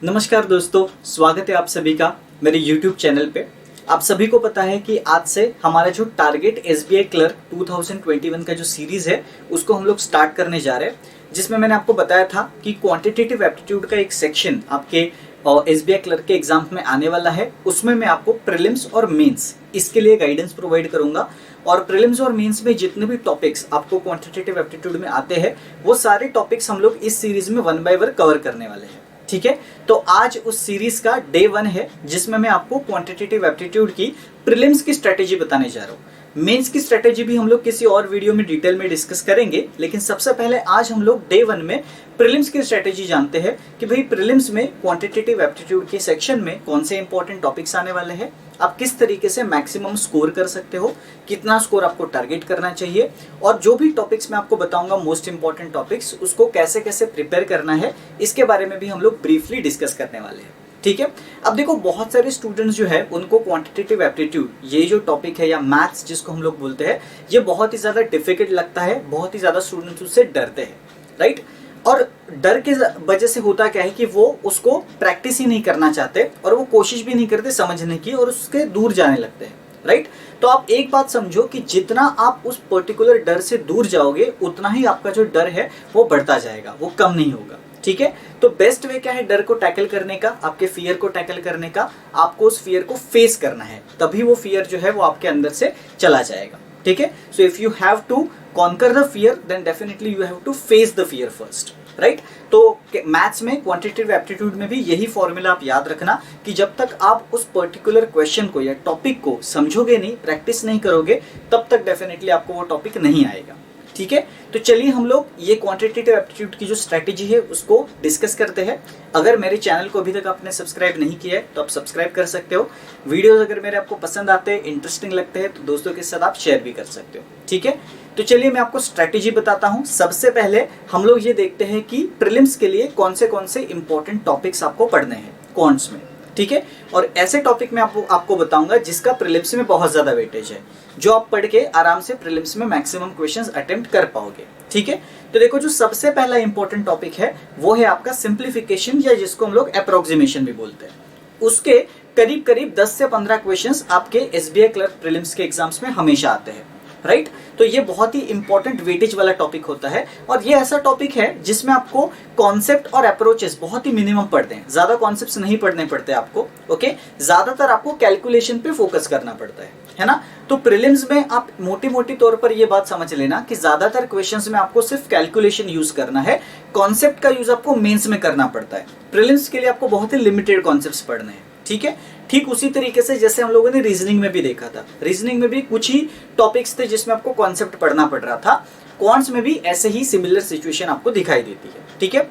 नमस्कार दोस्तों, स्वागत है आप सभी का मेरे YouTube चैनल पे। आप सभी को पता है कि आज से हमारा जो टारगेट SBI क्लर्क 2021 का जो सीरीज है उसको हम लोग स्टार्ट करने जा रहे हैं, जिसमें मैंने आपको बताया था कि क्वांटिटेटिव एप्टीट्यूड का एक सेक्शन आपके SBI क्लर्क के एग्जाम में आने वाला है। उसमें मैं आपको प्रीलिम्स और मेंस इसके लिए गाइडेंस प्रोवाइड करूंगा और प्रीलिम्स और मेंस में जितने भी टॉपिक्स आपको क्वांटिटेटिव एप्टीट्यूड में आते हैं वो सारे टॉपिक्स हम लोग इस सीरीज में वन बाय वन कवर करने वाले हैं। ठीक है, तो आज उस सीरीज का डे 1 है जिसमें मैं आपको क्वांटिटेटिव एप्टीट्यूड की प्रीलिम्स की स्ट्रेटेजी बताने जा रहा हूँ। मेंस की स्ट्रेटेजी भी हम लोग किसी और वीडियो में डिटेल में डिस्कस करेंगे, लेकिन सबसे पहले आज हम लोग डे 1 में प्रीलिम्स की स्ट्रेटेजी जानते हैं कि भाई प्रीलिम्स में क्वांटिटेटिव एप्टीट्यूड के सेक्शन में कौन से इंपॉर्टेंट टॉपिक्स आने वाले हैं, आप किस तरीके से मैक्सिमम स्कोर कर सकते हो, कितना स्कोर आपको टारगेट करना चाहिए, और जो भी टॉपिक्स मैं आपको बताऊंगा मोस्ट इंपॉर्टेंट टॉपिक्स उसको कैसे कैसे प्रिपेयर करना है, इसके बारे में भी हम लोग ब्रीफली डिस्कस करने वाले हैं। ठीक है, अब देखो बहुत सारे स्टूडेंट्स जो है उनको क्वांटिटेटिव एप्टीट्यूड ये जो टॉपिक है या मैथ्स जिसको हम लोग बोलते हैं ये बहुत ही ज्यादा डिफिकल्ट लगता है, बहुत ही ज्यादा स्टूडेंट्स उससे डरते हैं, राइट। और डर के वजह से होता क्या है कि वो उसको प्रैक्टिस ही नहीं करना चाहते और वो कोशिश भी नहीं करते समझने की और उसके दूर जाने लगते हैं, राइट। तो आप एक बात समझो कि जितना आप उस पर्टिकुलर डर से दूर जाओगे उतना ही आपका जो डर है वो बढ़ता जाएगा, वो कम नहीं होगा। ठीक है, तो बेस्ट वे क्या है डर को टैकल करने का, आपके फियर को टैकल करने का, आपको उस फियर को फेस करना है, तभी वो फियर जो है वो आपके अंदर से चला जाएगा। ठीक है, so if you have to conquer the fear then definitely you have to face the fear first, right. तो मैथ्स में क्वांटिटेटिव एप्टीट्यूड में भी यही फॉर्मूला आप याद रखना कि जब तक आप उस पर्टिकुलर क्वेश्चन को या टॉपिक को समझोगे नहीं, प्रैक्टिस नहीं करोगे, तब तक डेफिनेटली आपको वो टॉपिक नहीं आएगा। ठीक है, तो चलिए हम लोग ये क्वांटिटेटिव एप्टीट्यूड की जो स्ट्रेटेजी है उसको डिस्कस करते हैं। अगर मेरे चैनल को अभी तक आपने सब्सक्राइब नहीं किया है तो आप सब्सक्राइब कर सकते हो। वीडियोस अगर मेरे आपको पसंद आते हैं, इंटरेस्टिंग लगते हैं तो दोस्तों के साथ आप शेयर भी कर सकते हो। ठीक है, तो चलिए मैं आपको स्ट्रेटेजी बताता हूं। सबसे पहले हम लोग ये देखते हैं कि प्रीलिम्स के लिए कौन से इंपॉर्टेंट टॉपिक्स आपको पढ़ने हैं क्वांट्स में। ठीक है, और ऐसे टॉपिक में आपको बताऊंगा जिसका प्रीलिम्स में बहुत ज्यादा वेटेज है, जो आप पढ़ के आराम से प्रीलिम्स में मैक्सिमम क्वेश्चंस अटेम्प्ट कर पाओगे। ठीक है, तो देखो जो सबसे पहला इंपॉर्टेंट टॉपिक है वो है आपका सिंप्लीफिकेशन, या जिसको हम लोग अप्रोक्सीमेशन भी बोलते हैं। उसके करीब करीब 10 से 15 क्वेश्चंस आपके SBI क्लर्क प्रीलिम्स के एग्जाम्स में हमेशा आते हैं, राइट। तो ये बहुत ही इंपॉर्टेंट वेटेज वाला टॉपिक होता है और ये ऐसा टॉपिक है जिसमें आपको कॉन्सेप्ट और अप्रोचेस बहुत ही मिनिमम पढ़ते हैं, ज्यादा कॉन्सेप्ट्स नहीं पढ़ने पड़ते आपको। ओके, ज्यादातर आपको कैलकुलेशन पे फोकस करना पड़ता है ना। तो प्रीलिम्स में आप मोटी मोटी तौर पर ये बात समझ लेना कि ज्यादातर क्वेश्चंस में आपको सिर्फ कैलकुलेशन यूज करना है, कॉन्सेप्ट का यूज आपको मेंस में करना पड़ता है। प्रीलिम्स के लिए आपको बहुत ही लिमिटेड कॉन्सेप्ट्स पढ़ने हैं। ठीक है, ठीक उसी तरीके से जैसे हम लोगों ने रीजनिंग में भी देखा था, रीजनिंग में भी कुछ ही टॉपिक्स थे जिसमें आपको कॉन्सेप्ट पढ़ना पड़ रहा था। क्वांट्स में भी ऐसे ही सिमिलर सिचुएशन आपको दिखाई देती है। ठीक है,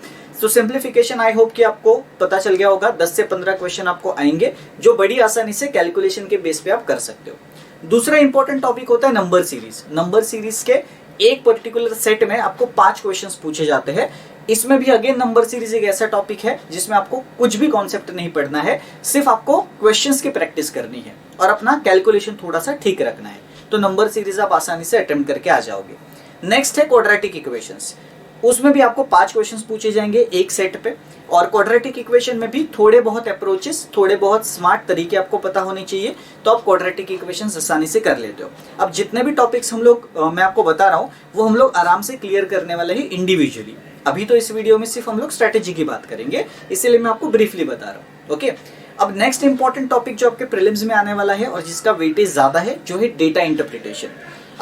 तो सिंप्लीफिकेशन आई होप कि आपको पता चल गया होगा। 10 से 15 क्वेश्चन आपको आएंगे जो बड़ी आसानी से कैलकुलेशन के बेस पे आप कर सकते हो। दूसरा इंपॉर्टेंट टॉपिक होता है नंबर सीरीज। नंबर सीरीज के एक पर्टिकुलर सेट में आपको 5 क्वेश्चंस पूछे जाते हैं। इसमें भी अगेन नंबर सीरीज एक ऐसा टॉपिक है जिसमें आपको कुछ भी कॉन्सेप्ट नहीं पढ़ना है, सिर्फ आपको क्वेश्चंस की प्रैक्टिस करनी है और अपना कैलकुलेशन थोड़ा सा ठीक रखना है। तो नंबर सीरीज आप आसानी से अटेम्प्ट करके आ जाओगे। नेक्स्ट है क्वाड्रेटिक इक्वेशंस। उसमें भी आपको 5 क्वेश्चंस पूछे जाएंगे एक सेट पे, और क्वाड्रेटिक इक्वेशन में भी थोड़े बहुत अप्रोचेस, थोड़े बहुत स्मार्ट तरीके आपको पता होने चाहिए, तो आप क्वाड्रेटिक इक्वेशंस आसानी से कर लेते हो। अब जितने भी टॉपिक्स हम लोग मैं आपको बता रहा हूँ वो हम लोग आराम से क्लियर करने वाले हैं इंडिविजुअली। अभी तो इस वीडियो में सिर्फ हम लोग स्ट्रेटेजी की बात करेंगे, इसीलिए मैं आपको ब्रीफली बता रहा हूँ। ओके, अब नेक्स्ट इंपॉर्टेंट टॉपिक जो आपके प्रीलिम्स में आने वाला है और जिसका वेटेज ज्यादा है, जो है डेटा इंटरप्रिटेशन।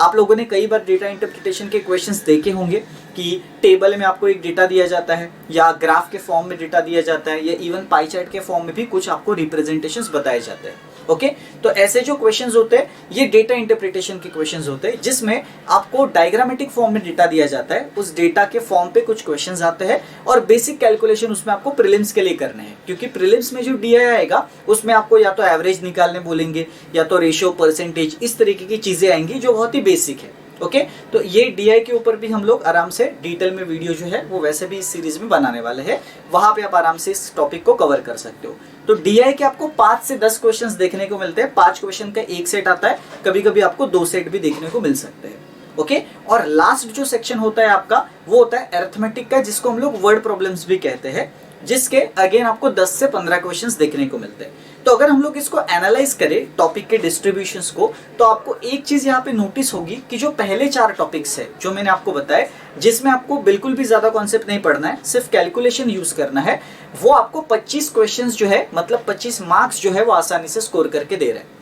आप लोगों ने कई बार डेटा इंटरप्रिटेशन के क्वेश्चंस देखे होंगे कि टेबल में आपको एक डेटा दिया जाता है या ग्राफ के फॉर्म में डेटा दिया जाता है या इवन पाई चार्ट के फॉर्म में भी कुछ आपको रिप्रेजेंटेशंस बताए जाते हैं। ओके, तो ऐसे जो क्वेश्चंस होते हैं ये डेटा इंटरप्रिटेशन के क्वेश्चंस होते हैं, जिसमें आपको डायग्रामेटिक फॉर्म में डेटा दिया जाता है, उस डेटा के फॉर्म पे कुछ क्वेश्चंस आते हैं और बेसिक कैलकुलेशन उसमें आपको प्रीलिम्स के लिए करने हैं। क्योंकि प्रीलिम्स में जो DI आएगा उसमें आपको या तो एवरेज निकालने बोलेंगे या तो रेशियो, परसेंटेज, इस तरीके की चीजें आएंगी जो बहुत ही बेसिक है। ओके, तो ये DI के ऊपर भी हम लोग आराम से डिटेल में वीडियो जो है वो वैसे भी इस सीरीज में बनाने वाले हैं, वहां पे आप आराम से इस टॉपिक को कवर कर सकते हो। तो DI के आपको 5 से 10 क्वेश्चंस देखने को मिलते हैं। 5 क्वेश्चन का एक सेट आता है, कभी कभी आपको 2 सेट भी देखने को मिल सकते हैं। ओके, और लास्ट जो सेक्शन होता है आपका वो होता है अरिथमेटिक का, जिसको हम लोग वर्ड प्रॉब्लम्स भी कहते हैं। जिसके अगेन आपको 10 से 15 क्वेश्चंस देखने को मिलते हैं। तो अगर हम लोग इसको एनालाइज करें टॉपिक के डिस्ट्रीब्यूशंस को, तो आपको एक चीज यहाँ पे नोटिस होगी कि जो पहले 4 टॉपिक्स है जो मैंने आपको बताए, जिसमें आपको बिल्कुल भी ज्यादा कॉन्सेप्ट नहीं पढ़ना है, सिर्फ कैलकुलेशन यूज करना है, वो आपको 25 क्वेश्चंस जो है, मतलब 25 मार्क्स जो है वो आसानी से स्कोर करके दे रहे हैं।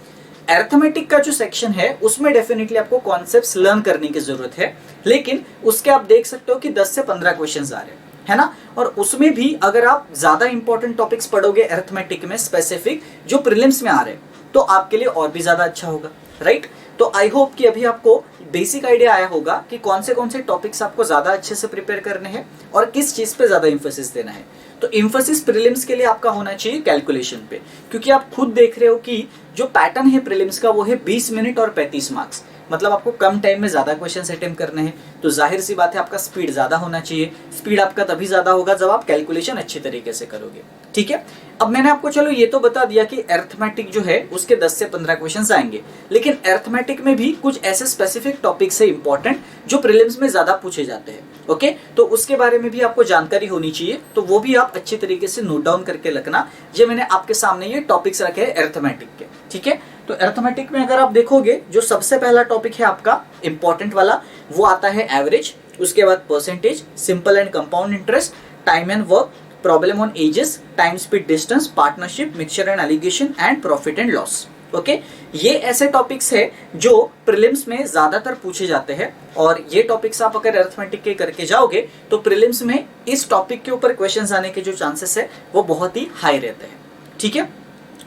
अरिथमेटिक का जो सेक्शन है उसमें डेफिनेटली आपको कॉन्सेप्ट्स लर्न करने की जरूरत है, लेकिन उसके आप देख सकते हो कि 10 से 15 क्वेश्चंस आ रहे हैं, है ना। और उसमें भी अगर आप ज्यादा इंपॉर्टेंट टॉपिक्स पढ़ोगे अरिथमेटिक में स्पेसिफिक जो प्रीलिम्स में आ रहे हैं, तो आपके लिए और भी ज्यादा अच्छा होगा, राइट। तो आई होप कि अभी आपको बेसिक आइडिया आया होगा कि कौन से टॉपिक्स आपको ज्यादा अच्छे से प्रिपेयर करने हैं और किस चीज पे ज्यादा इंफोसिस देना है। तो इंफोसिस प्रीलिम्स के लिए आपका होना चाहिए कैलकुलेशन पे, क्योंकि आप खुद देख रहे हो कि जो पैटर्न है प्रीलिम्स का वो है 20 मिनट और 35 मार्क्स, मतलब आपको कम टाइम में ज्यादा क्वेश्चंस अटेम्प्ट करने हैं। तो जाहिर सी बात है आपका स्पीड ज्यादा होना चाहिए। स्पीड आपका तभी ज्यादा होगा जब आप कैलकुलेशन अच्छे तरीके से करोगे, ठीक है। अब मैंने आपको चलो ये तो बता दिया कि अरिथमेटिक जो है उसके 10 से 15 क्वेश्चंस आएंगे, लेकिन अरिथमेटिक में भी कुछ ऐसे स्पेसिफिक टॉपिक्स है इंपॉर्टेंट जो प्रीलिम्स में ज्यादा पूछे जाते हैं, ओके। तो उसके बारे में भी आपको जानकारी होनी चाहिए, तो वो भी आप अच्छी तरीके से नोट डाउन करके रखना। ये मैंने आपके सामने ये टॉपिक्स रखे हैं अरिथमेटिक के, ठीक है। तो अरिथमेटिक में अगर आप देखोगे, जो सबसे पहला टॉपिक है आपका इंपॉर्टेंट वाला, वो आता है एवरेज, उसके बाद percentage, simple and compound interest, time and work, problem on edges, time speed distance, partnership, mixture and allegation and profit and loss, okay. ये ऐसे टॉपिक्स है जो प्रीलिम्स में ज्यादातर पूछे जाते हैं, और ये टॉपिक्स आप अगर अरिथमेटिक के करके जाओगे तो प्रीलिम्स में इस टॉपिक के ऊपर क्वेश्चंस आने के जो चांसेस है वो बहुत ही हाई रहते हैं, ठीक है।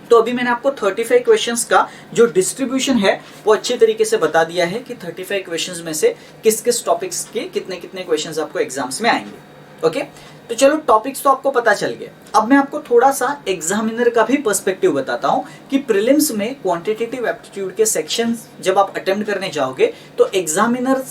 तो अभी मैंने आपको 35 क्वेश्चंस का जो डिस्ट्रीब्यूशन है वो अच्छे तरीके से बता दिया है कि 35 क्वेश्चंस में से किस किस टॉपिक्स के कितने कितने क्वेश्चंस आपको एग्जाम्स में आएंगे, ओके। तो चलो टॉपिक्स तो आपको पता चल गए। अब मैं आपको थोड़ा सा एग्जामिनर का भी पर्सपेक्टिव बताता हूं कि प्रीलिम्स में क्वांटिटेटिव एप्टीट्यूड के सेक्शंस जब आप अटेम्प्ट करने जाओगे तो एग्जामिनर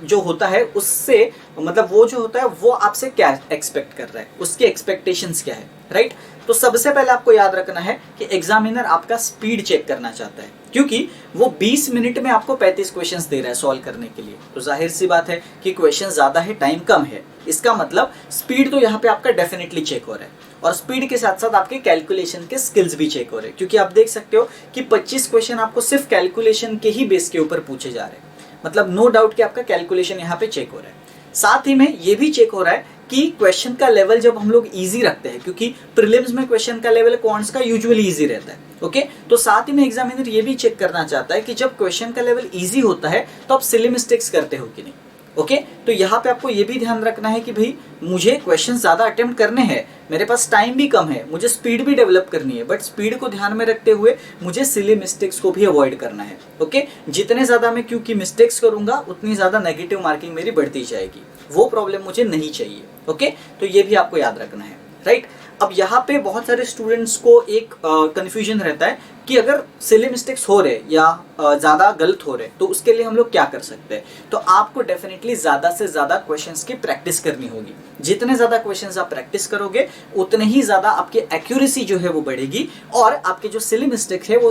जो होता है उससे, मतलब वो जो होता है वो आपसे क्या एक्सपेक्ट कर रहा है, उसकी एक्सपेक्टेशंस क्या है, राइट। तो सबसे पहले आपको याद रखना है कि एग्जामिनर आपका स्पीड चेक करना चाहता है, क्योंकि वो 20 मिनट में आपको 35 क्वेश्चंस दे रहा है सॉल्व करने के लिए। तो जाहिर सी बात है कि क्वेश्चन ज्यादा है, टाइम कम है, इसका मतलब स्पीड तो यहाँ पे आपका डेफिनेटली चेक हो रहा है, और स्पीड के साथ साथ आपके कैलकुलेशन के स्किल्स भी चेक हो रहे हैं, क्योंकि आप देख सकते हो कि 25 क्वेश्चन आपको सिर्फ कैलकुलेशन के ही बेस के ऊपर पूछे जा रहे हैं, मतलब नो डाउट कि आपका कैलकुलेशन यहाँ पे चेक हो रहा है। साथ ही में ये भी चेक हो रहा है कि क्वेश्चन का लेवल जब हम लोग इजी रखते हैं, क्योंकि प्रीलिम्स में क्वेश्चन का लेवल क्वांट्स का यूजुअली इजी रहता है, ओके। तो साथ ही में एग्जामिनर ये भी चेक करना चाहता है कि जब क्वेश्चन का लेवल इजी होता है तो आप सिली मिस्टेक्स करते हो कि नहीं, ओके। तो यहाँ पे आपको ये भी ध्यान रखना है कि भाई मुझे क्वेश्चन ज्यादा अटेम्प्ट करने हैं, मेरे पास टाइम भी कम है, मुझे स्पीड भी डेवलप करनी है, बट स्पीड को ध्यान में रखते हुए मुझे सिली मिस्टेक्स को भी अवॉइड करना है, ओके। जितने ज्यादा मैं क्योंकि मिस्टेक्स करूंगा उतनी ज्यादा नेगेटिव मार्किंग मेरी बढ़ती जाएगी, वो प्रॉब्लम मुझे नहीं चाहिए, ओके। तो ये भी आपको याद रखना है, राइट। अब यहाँ पे बहुत सारे स्टूडेंट्स को एक कंफ्यूजन रहता है कि अगर सिली मिस्टेक्स हो रहे या ज्यादा गलत हो रहे तो उसके लिए हम लोग क्या कर सकते हैं। तो आपको डेफिनेटली ज्यादा से ज्यादा क्वेश्चंस की प्रैक्टिस करनी होगी। जितने ज्यादा क्वेश्चंस आप प्रैक्टिस करोगे उतने ही ज्यादा आपकी एक्यूरेसी जो है वो बढ़ेगी, और आपके जो सिली मिस्टेक्स है वो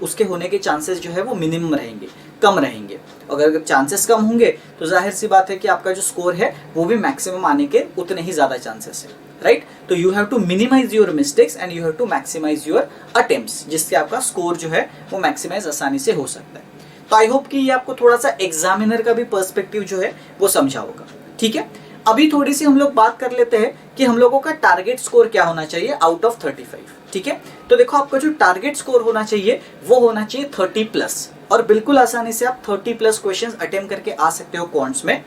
उसके होने के चांसेस जो है वो मिनिमम रहेंगे, कम रहेंगे। अगर चांसेस कम होंगे तो जाहिर सी बात है कि आपका जो स्कोर है वो भी मैक्सिमम आने के उतने ही ज्यादा चांसेस है, राइट। तो you have to minimise your mistakes and you have to maximise your attempts, जिससे आपका स्कोर जो है वो मैक्सिमाइज आसानी से हो सकता है। तो आई होप कि ये आपको थोड़ा सा एग्जामिनर का भी पर्सपेक्टिव जो है वो समझा होगा, ठीक है। अभी थोड़ी सी हम लोग बात कर लेते हैं कि हम लोगों का टारगेट स्कोर क्या होना चाहिए आउट ऑफ 35, ठीक है। तो देखो आपका जो टारगेट स्कोर होना चाहिए वो होना चाहिए 30+, और बिल्कुल आसानी से आप 30+ क्वेश्चंस अटेम्प्ट करके आ सकते हो क्वांट्स में।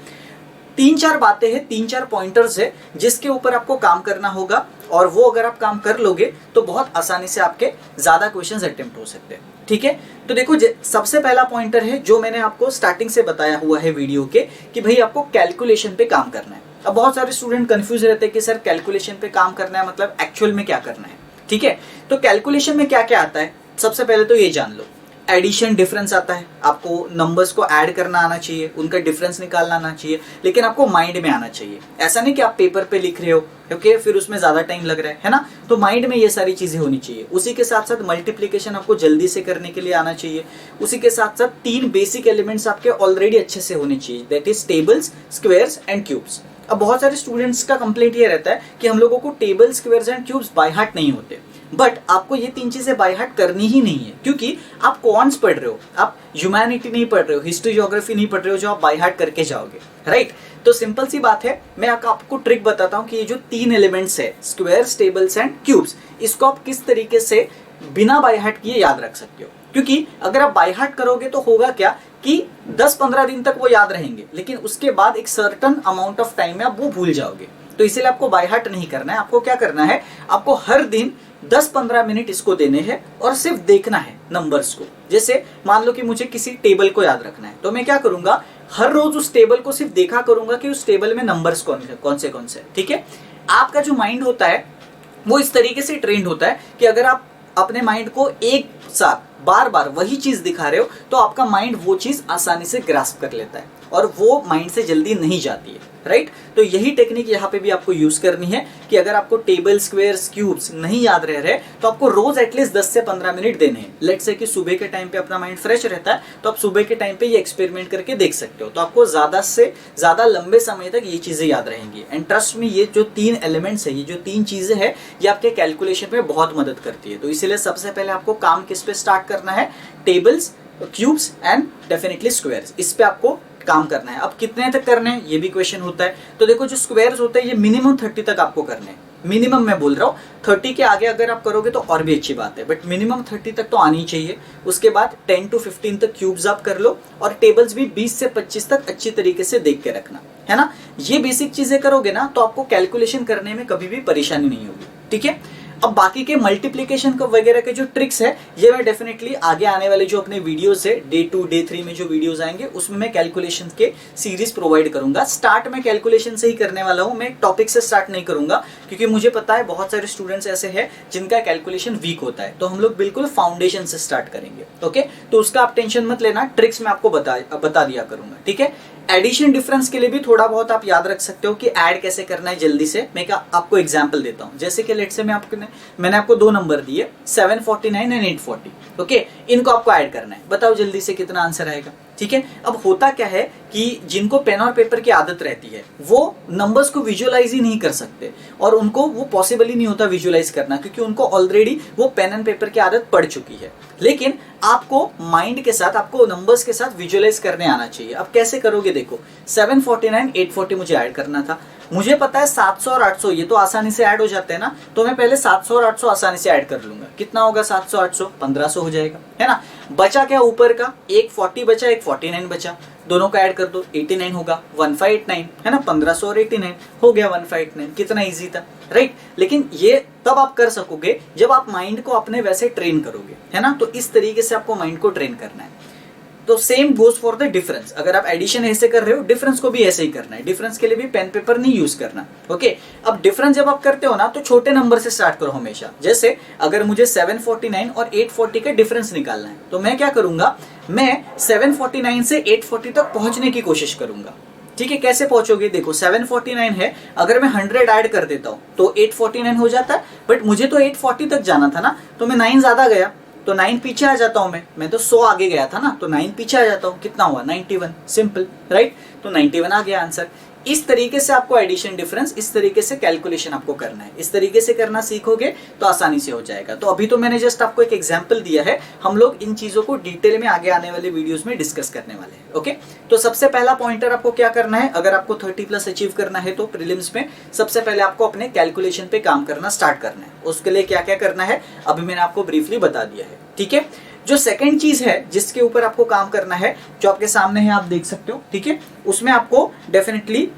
3-4 बातें हैं, 3-4 पॉइंटर्स है जिसके ऊपर आपको काम करना होगा, और वो अगर आप काम कर लोगे तो बहुत आसानी से आपके ज्यादा क्वेश्चंस अटेम्प्ट हो सकते हैं, ठीक है। तो देखो सबसे पहला पॉइंटर है जो मैंने आपको स्टार्टिंग से बताया हुआ है वीडियो के, कि भाई आपको कैलकुलेशन पे काम करना है। अब बहुत सारे स्टूडेंट कंफ्यूज रहते हैं कि सर कैलकुलेशन पे काम करना है मतलब एक्चुअल में क्या करना है, ठीक है। तो कैलकुलेशन में क्या क्या आता है, सबसे पहले तो ये जान लो। एडिशन डिफरेंस आता है, आपको नंबर्स को ऐड करना आना चाहिए, उनका डिफरेंस निकालना आना चाहिए, लेकिन आपको माइंड में आना चाहिए। ऐसा नहीं कि आप पेपर पे लिख रहे हो क्योंकि फिर उसमें ज्यादा टाइम लग रहा है ना। तो माइंड में ये सारी चीजें होनी चाहिए। उसी के साथ साथ मल्टीप्लिकेशन आपको जल्दी से करने के लिए आना चाहिए। उसी के साथ साथ 3 बेसिक एलिमेंट्स आपके ऑलरेडी अच्छे से होने चाहिए, that is tables, squares and cubes. अब बहुत सारे स्टूडेंट्स का कंप्लेंट ये रहता है कि हम लोगों को table, squares and cubes by heart नहीं होते, बट आपको ये तीन चीजें बाय हार्ट करनी ही नहीं है, क्योंकि आप क्वांट्स पढ़ रहे हो, आप ह्यूमैनिटी नहीं पढ़ रहे हो, हिस्ट्री ज्योग्राफी नहीं पढ़ रहे हो जो आप बाय हार्ट करके जाओगे, राइट। तो सिंपल सी बात है, मैं आपको ट्रिक बताता हूं कि ये जो तीन एलिमेंट्स है, स्क्वायर्स, टेबल्स एंड क्यूब्स, इसको आप किस तरीके से बिना बाय हार्ट किए याद रख सकते हो। क्योंकि अगर आप बाय हार्ट करोगे तो होगा क्या कि 10-15 दिन तक वो याद रहेंगे, लेकिन उसके बाद एक सर्टन अमाउंट ऑफ टाइम में आप वो भूल जाओगे। तो इसीलिए आपको बाय हार्ट नहीं करना है। आपको क्या करना है, आपको हर दिन 10-15 मिनट इसको देने हैं और सिर्फ देखना है नंबर्स को। जैसे मान लो कि मुझे किसी टेबल को याद रखना है, तो मैं क्या करूंगा, हर रोज उस टेबल को सिर्फ देखा करूंगा कि उस टेबल में नंबर्स कौन से, ठीक है। आपका जो माइंड होता है वो इस तरीके से ट्रेंड होता है कि अगर आप अपने माइंड को एक साथ बार बार वही चीज दिखा रहे हो तो आपका माइंड वो चीज आसानी से ग्रास्प कर लेता है और वो माइंड से जल्दी नहीं जाती है, राइट। तो यही टेक्निक यहाँ पे भी आपको यूज करनी है कि अगर आपको टेबल, स्क्वायर्स, क्यूब्स नहीं याद रह रहे तो आपको रोज एटलीस्ट 10 से 15 मिनट देने हैं। लेट्स से कि सुबह के टाइम पे अपना माइंड फ्रेश रहता है तो आप सुबह के टाइम पे ये एक्सपेरिमेंट करके देख सकते हो, तो आपको ज्यादा से ज्यादा लंबे समय तक ये चीजें याद रहेंगी। एंड ट्रस्ट में, ये जो तीन एलिमेंट्स है, ये जो तीन चीजें हैं, ये आपके कैलकुलेशन में बहुत मदद करती है। तो इसीलिए सबसे पहले आपको काम किस पे स्टार्ट करना है, tables, cubes and definitely squares, इस पे आपको काम करना है। अब कितने तक करने हैं ये भी क्वेश्चन होता है। तो देखो, जो स्क्वायर्स होते हैं ये मिनिमम 30 तक आपको करने हैं, मिनिमम मैं बोल रहा हूँ। 30 के आगे अगर आप करोगे तो और भी अच्छी बात है, बट मिनिमम 30 तक तो आनी चाहिए। उसके बाद 10 to 15 तक क्यूब्स आप कर लो और टेबल्स भी 20 से 25 तक अच्छी तरीके से देख के रखना है ना। ये बेसिक चीजें करोगे ना तो आपको कैलकुलेशन करने में कभी भी परेशानी नहीं होगी, ठीक है। अब बाकी के मल्टीप्लिकेशन को वगैरह के जो ट्रिक्स है ये मैं डेफिनेटली आगे आने वाले जो अपने वीडियोस है, डे 2, डे 3 में जो वीडियोस आएंगे उसमें मैं कैलकुलेशन के सीरीज प्रोवाइड करूंगा। स्टार्ट में कैलकुलेशन से ही करने वाला हूं, मैं टॉपिक से स्टार्ट नहीं करूंगा, क्योंकि मुझे पता है बहुत सारे स्टूडेंट्स ऐसे हैं जिनका कैलकुलेशन वीक होता है। तो हम लोग बिल्कुल फाउंडेशन से स्टार्ट करेंगे, ओके। तो उसका आप टेंशन मत लेना, ट्रिक्स मैं आपको बता दिया करूंगा, ठीक है। एडिशन डिफरेंस के लिए भी थोड़ा बहुत आप याद रख सकते हो कि ऐड कैसे करना है जल्दी से। मैं आपको एग्जांपल देता हूं, जैसे कि लेट से मैंने आपको दो नंबर दिए 749 एंड 840, ओके। इनको आपको ऐड करना है, बताओ जल्दी से कितना आंसर आएगा, ठीक है। अब होता क्या है कि जिनको पेन और पेपर की आदत रहती है वो नंबर्स को विजुअलाइज ही नहीं कर सकते और उनको वो पॉसिबल ही नहीं होता विजुअलाइज करना, क्योंकि उनको ऑलरेडी वो पेन एंड पेपर की आदत पड़ चुकी है। लेकिन आपको माइंड के साथ, आपको नंबर्स के साथ विजुअलाइज करने आना चाहिए। अब कैसे करोगे, देखो 749 840 मुझे ऐड करना था, मुझे पता है 700 और 800 ये तो आसानी से ऐड हो जाते हैं ना, तो मैं पहले 700 और 800 आसानी से ऐड कर लूंगा। कितना होगा 700 800, 1500 हो जाएगा, है ना। बचा क्या ऊपर का, एक 40 बचा, एक 49 बचा, दोनों का ऐड कर दो 89 होगा, 1589, है ना। 1500 और 89 हो गया 1589, कितना इजी था, राइट। लेकिन ये तब आप कर सकोगे जब आप माइंड को अपने वैसे ट्रेन करोगे, है ना। तो इस तरीके से आपको माइंड को ट्रेन करना है। तो same goes for the difference, अगर आप एडिशन ऐसे कर रहे हो डिफरेंस को भी ऐसे ही करना है। डिफरेंस के लिए भी पेन पेपर नहीं यूज करना, ओके। अब डिफरेंस जब आप करते हो ना तो छोटे नंबर से स्टार्ट करो हमेशा। जैसे अगर मुझे 749 और 840 का डिफरेंस निकालना है तो मैं क्या करूंगा, मैं 749 से 840 तक पहुंचने की कोशिश करूंगा, ठीक है। कैसे पहुंचोगे, देखो 749 है, अगर मैं 100 ऐड कर देता हूं तो 849 हो जाता है, बट मुझे तो 840 तक जाना था ना, तो मैं 9 ज्यादा गया तो 9 पीछे आ जाता हूं। मैं तो 100 आगे गया था ना, तो 9 पीछे आ जाता हूं, कितना हुआ 91, सिंपल, राइट। तो 91 आ गया आंसर। इस तरीके से आपको एडिशन डिफरेंस, इस तरीके से कैलकुलेशन आपको करना है। इस तरीके से करना सीखोगे तो आसानी से हो जाएगा। तो अभी तो मैंने जस्ट आपको एक एग्जांपल दिया है, हम लोग इन चीजों को डिटेल में आगे आने वाले वीडियोस में डिस्कस करने वाले हैं, ओके। तो सबसे पहला पॉइंटर आपको क्या करना है, अगर आपको 30+ अचीव करना है तो प्रीलिम्स में सबसे पहले आपको अपने कैलकुलेशन पे काम करना स्टार्ट करना है। उसके लिए क्या क्या करना है अभी मैंने आपको ब्रीफली बता दिया है, ठीक है। जो सेकंड चीज है जिसके ऊपर आपको काम करना है, जो आपके सामने है आप देख सकते हो, ठीक है। उसमें आपको डेफिनेटली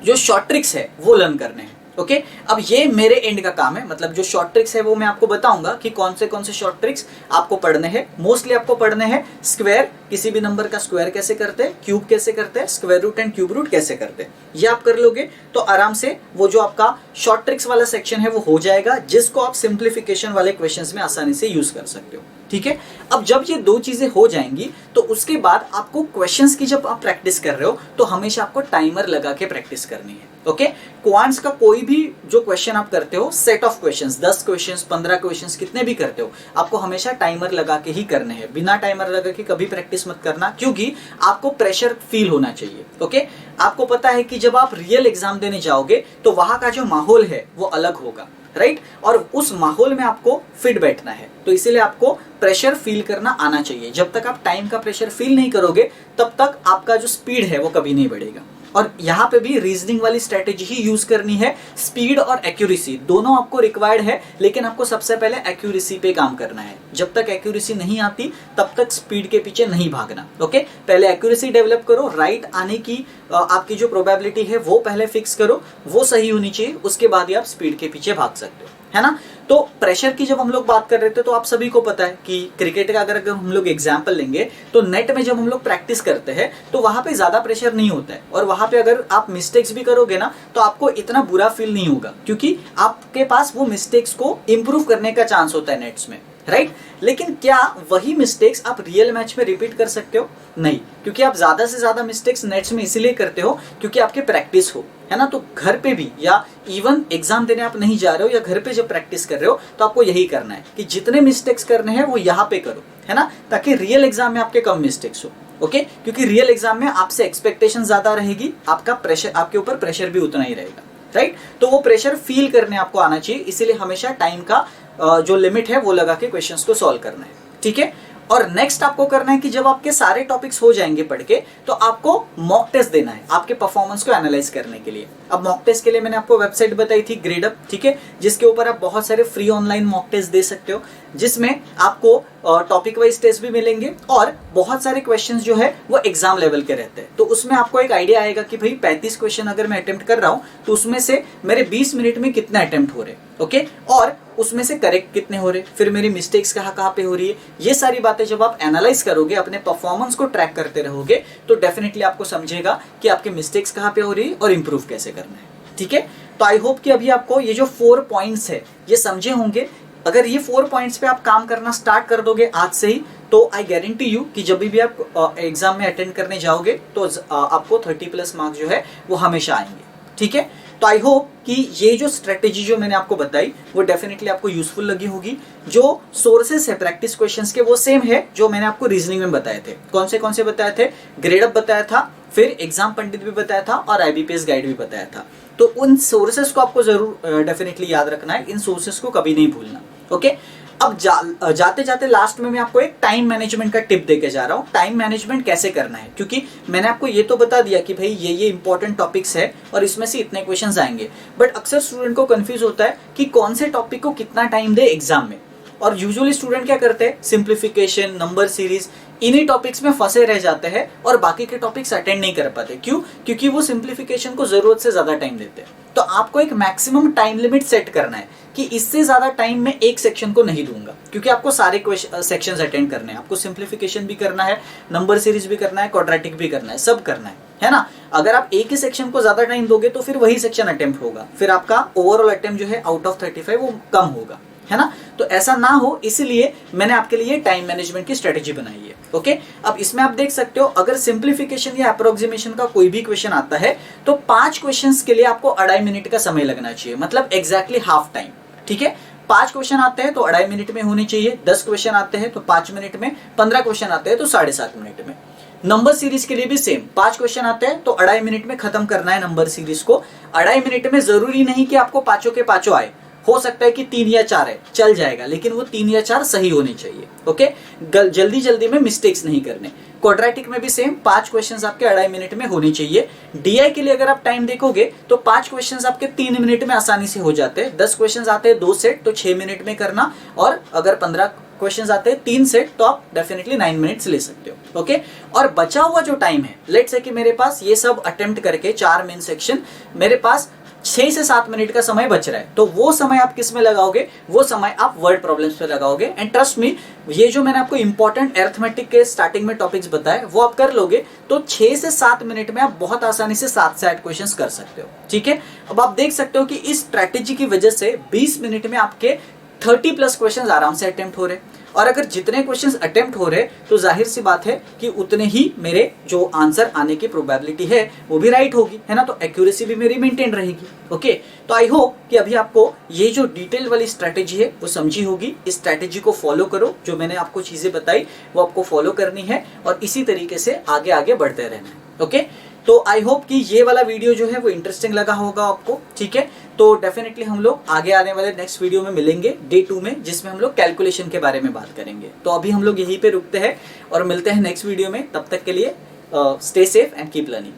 जो शॉर्ट ट्रिक्स है वो लर्न करने हैं, ओके। अब ये मेरे एंड का काम है, मतलब जो शॉर्ट ट्रिक्स है वो मैं आपको बताऊंगा कि कौन से शॉर्ट ट्रिक्स आपको पढ़ने हैं। मोस्टली आपको पढ़ने हैं स्क्वायर, किसी भी नंबर का स्क्वायर कैसे करते हैं, क्यूब कैसे करते हैं, square root and cube root कैसे करते हैं। ये आप कर लोगे तो आराम से वो जो आपका शॉर्ट ट्रिक्स वाला सेक्शन है वो हो जाएगा, जिसको आप सिंप्लीफिकेशन वाले क्वेश्चंस में आसानी से यूज कर सकते हो, ठीक है। अब जब ये दो चीजें हो जाएंगी तो उसके बाद आपको क्वेश्चंस की जब आप प्रैक्टिस कर रहे हो तो हमेशा आपको टाइमर लगा के प्रैक्टिस करनी है, ओके। क्वांट्स का कोई भी जो क्वेश्चन आप करते हो, set of questions, 10 questions, 15 questions, कितने भी करते हो, आपको हमेशा टाइमर लगा के ही करने हैं। बिना टाइमर लगा के कभी प्रैक्टिस मत करना, क्योंकि आपको प्रेशर फील होना चाहिए, ओके। आपको पता है कि जब आप रियल एग्जाम देने जाओगे तो वहां का जो माहौल है वो अलग होगा, राइट? और उस माहौल में आपको फिट बैठना है, तो इसीलिए आपको प्रेशर फील करना आना चाहिए। जब तक आप टाइम का प्रेशर फील नहीं करोगे तब तक आपका जो स्पीड है वो कभी नहीं बढ़ेगा। और यहाँ पे भी रीजनिंग वाली स्ट्रेटेजी ही यूज करनी है। स्पीड और एक्यूरेसी दोनों आपको रिक्वायर्ड है, लेकिन आपको सबसे पहले एक्यूरेसी पे काम करना है। जब तक एक्यूरेसी नहीं आती तब तक स्पीड के पीछे नहीं भागना। ओके, पहले एक्यूरेसी डेवलप करो, राइट आने की आपकी जो प्रोबेबिलिटी है वो पहले फिक्स करो, वो सही होनी चाहिए, उसके बाद ही आप स्पीड के पीछे भाग सकते हो, है ना? तो प्रेशर की जब हम लोग बात कर रहे थे तो आप सभी को पता है कि क्रिकेट का अगर हम लोग एग्जांपल लेंगे तो नेट में जब हम लोग प्रैक्टिस करते हैं तो वहां पे ज्यादा प्रेशर नहीं होता है, और वहां पे अगर आप मिस्टेक्स भी करोगे ना तो आपको इतना बुरा फील नहीं होगा, क्योंकि आपके पास वो मिस्टेक्स को इम्प्रूव करने का चांस होता है नेट्स में, राइट? लेकिन क्या वही मिस्टेक्स आप रियल मैच में रिपीट कर सकते हो? नहीं, क्योंकि आप ज्यादा से ज्यादा मिस्टेक्स नेट्स में इसीलिए करते हो क्योंकि आपके प्रैक्टिस हो, है ना? तो घर पे भी या इवन एग्जाम देने आप नहीं जा रहे हो या घर पे जब प्रैक्टिस कर रहे हो तो आपको यही करना है कि जितने मिस्टेक्स करने हैं वो यहाँ पे करो, है ना? ताकि रियल एग्जाम में आपके कम मिस्टेक्स हो। ओके, क्योंकि रियल एग्जाम में आपसे एक्सपेक्टेशन ज्यादा रहेगी, आपका प्रेशर, आपके ऊपर प्रेशर भी उतना ही रहेगा, राइट? तो वो प्रेशर फील करने आपको आना चाहिए, इसीलिए हमेशा टाइम का जो लिमिट है वो लगा के क्वेश्चंस को सॉल्व करना है, ठीक है? और नेक्स्ट आपको करना है कि जब आपके सारे टॉपिक्स हो जाएंगे पढ़ के तो आपको मॉक टेस्ट देना है आपके परफॉर्मेंस को एनालाइज करने के लिए। अब मॉक टेस्ट के लिए मैंने आपको वेबसाइट बताई थी ग्रेडअप, ठीक है, जिसके ऊपर आप बहुत सारे फ्री ऑनलाइन मॉक टेस्ट दे सकते हो, जिसमें आपको टॉपिक वाइज टेस्ट भी मिलेंगे और बहुत सारे क्वेश्चंस जो है वो एग्जाम लेवल के रहते हैं। तो उसमें आपको एक आइडिया आएगा कि भाई 35 क्वेश्चन अगर मैं अटेम्प्ट कर रहा हूं तो उसमें से मेरे 20 मिनट में कितना अटेम्प्ट हो रहे, ओके, और उसमें से करेक्ट कितने हो रहे, फिर मेरी मिस्टेक्स कहाँ पे हो रही है। ये सारी बातें जब आप एनालाइज करोगे, अपने परफॉर्मेंस को ट्रैक करते रहोगे तो डेफिनेटली आपको समझेगा कि आपके मिस्टेक्स कहाँ पे हो रही है और इंप्रूव कैसे करना है, ठीक है? तो आई होप कि अभी आपको ये जो 4 पॉइंट्स है ये समझे होंगे। अगर ये 4 पॉइंट्स पे आप काम करना स्टार्ट कर दोगे आज से ही तो आई गारंटी यू कि जब भी आप एग्जाम में अटेंड करने जाओगे तो आपको 30+ मार्क्स जो है वो हमेशा आएंगे, ठीक है? तो आई होप कि ये जो स्ट्रेटेजी जो मैंने आपको बताई वो डेफिनेटली आपको यूजफुल लगी होगी। जो सोर्सेस है प्रैक्टिस क्वेश्चंस के वो सेम है जो मैंने आपको रीजनिंग में बताए थे। कौन से बताए थे? ग्रेडअप बताया था, फिर एग्जाम पंडित भी बताया था और IBPS गाइड भी बताया था। तो उन सोर्सेस को आपको जरूर डेफिनेटली याद रखना है, इन सोर्सेस को कभी नहीं भूलना, ओके? अब जाते जाते लास्ट में मैं आपको एक टाइम मैनेजमेंट का टिप देके जा रहा हूँ। टाइम मैनेजमेंट कैसे करना है, क्योंकि मैंने आपको ये तो बता दिया कि भाई ये इंपॉर्टेंट टॉपिक्स है और इसमें से इतने क्वेश्चंस आएंगे, बट अक्सर स्टूडेंट को कंफ्यूज होता है कि कौन से टॉपिक को कितना टाइम दे एग्जाम में। और यूजुअली स्टूडेंट क्या करते हैं, सिंप्लीफिकेशन, नंबर सीरीज, इन्हीं टॉपिक्स में फंसे रह जाते हैं और बाकी के टॉपिक्स अटेंड नहीं कर पाते। क्यों? क्योंकि वो सिंप्लीफिकेशन को जरूरत से ज्यादा टाइम देते हैं। तो आपको एक मैक्सिमम टाइम लिमिट सेट करना है कि इससे ज्यादा टाइम में एक सेक्शन को नहीं दूंगा, क्योंकि आपको सारे सेक्शंस अटेंड करने हैं। आपको सिंप्लीफिकेशन भी करना है, नंबर सीरीज भी करना है, क्वाड्रेटिक भी करना है, सब करना है ना? अगर आप एक ही सेक्शन को ज्यादा टाइम दोगे तो फिर वही सेक्शन अटेम्प्ट होगा, फिर आपका ओवरऑल अटेम्प्ट जो है आउट ऑफ 35 वो कम होगा, है ना? तो ऐसा ना हो इसलिए मैंने आपके लिए टाइम मैनेजमेंट की स्ट्रेटेजी बनाई है, ओके? अब इसमें आप देख सकते हो अगर सिंप्लीफिकेशन या अप्रोक्सीमेशन का कोई भी क्वेश्चन आता है तो 5 क्वेश्चंस के लिए आपको 2.5 मिनट का समय लगना चाहिए, मतलब एग्जैक्टली हाफ टाइम, ठीक है? 5 क्वेश्चन आते हैं तो 2.5 मिनट में होने चाहिए, 10 क्वेश्चन आते हैं तो 5 मिनट में, 15 क्वेश्चन आते हैं तो 7.5 मिनट में। नंबर सीरीज के लिए भी सेम, 5 क्वेश्चन आते हैं तो 2.5 मिनट में खत्म करना है नंबर सीरीज को। 2.5 मिनट में जरूरी नहीं कि आपको पांचों के पांचों आए, हो सकता है कि 3 या 4 है, चल जाएगा, लेकिन वो 3 या 4 सही होने चाहिए, ओके? जल्दी जल्दी में मिस्टेक्स नहीं करने। क्वाड्रेटिक में भी सेम, 5 क्वेश्चंस आपके 2.5 मिनट में होने चाहिए। DI के लिए अगर आप टाइम देखोगे तो 5 क्वेश्चंस आपके 3 मिनट में आसानी से हो जाते हैं। 10 क्वेश्चंस आते हैं 2 सेट तो 6 मिनट में करना, और अगर 15 क्वेश्चंस आते हैं 3 सेट तो आप डेफिनेटली 9 मिनट्स ले सकते हो, ओके? और बचा हुआ जो टाइम है, लेट्स से कि मेरे पास ये सब अटेम्प्ट करके 4 मेन सेक्शन, मेरे पास 6 से 7 मिनट का समय बच रहा है, तो वो समय आप किस में लगाओगे? वो समय आप वर्ड प्रॉब्लम्स पे लगाओगे। एंड ट्रस्ट मी, ये जो मैंने आपको इंपॉर्टेंट अरिथमेटिक के स्टार्टिंग में टॉपिक्स बताए वो आप कर लोगे तो 6 से 7 मिनट में आप बहुत आसानी से 7 से 8 क्वेश्चंस कर सकते हो, ठीक है? अब आप देख सकते हो कि इस स्ट्रैटेजी की वजह से 20 मिनट में आपके 30+ क्वेश्चंस आराम से अटेम्प्ट हो रहे, और अगर जितने क्वेश्चंस अटेम्प्ट हो रहे तो जाहिर सी बात है कि उतने ही मेरे जो आंसर आने की प्रोबेबिलिटी है वो भी राइट होगी, है ना? तो एक्यूरेसी भी मेरी मेंटेन रहेगी, ओके? तो आई होप कि अभी आपको ये जो डिटेल वाली स्ट्रैटेजी है वो समझी होगी। इस स्ट्रैटेजी को फॉलो करो, जो मैंने आपको चीजें बताई वो आपको फॉलो करनी है और इसी तरीके से आगे आगे बढ़ते रहना है, ओके? तो आई होप कि ये वाला वीडियो जो है वो इंटरेस्टिंग लगा होगा आपको, ठीक है। तो डेफिनेटली हम लोग आगे आने वाले नेक्स्ट वीडियो में मिलेंगे डे 2 में, जिसमें हम लोग कैलकुलेशन के बारे में बात करेंगे। तो अभी हम लोग यहीं पे रुकते हैं और मिलते हैं नेक्स्ट वीडियो में। तब तक के लिए stay safe and keep learning.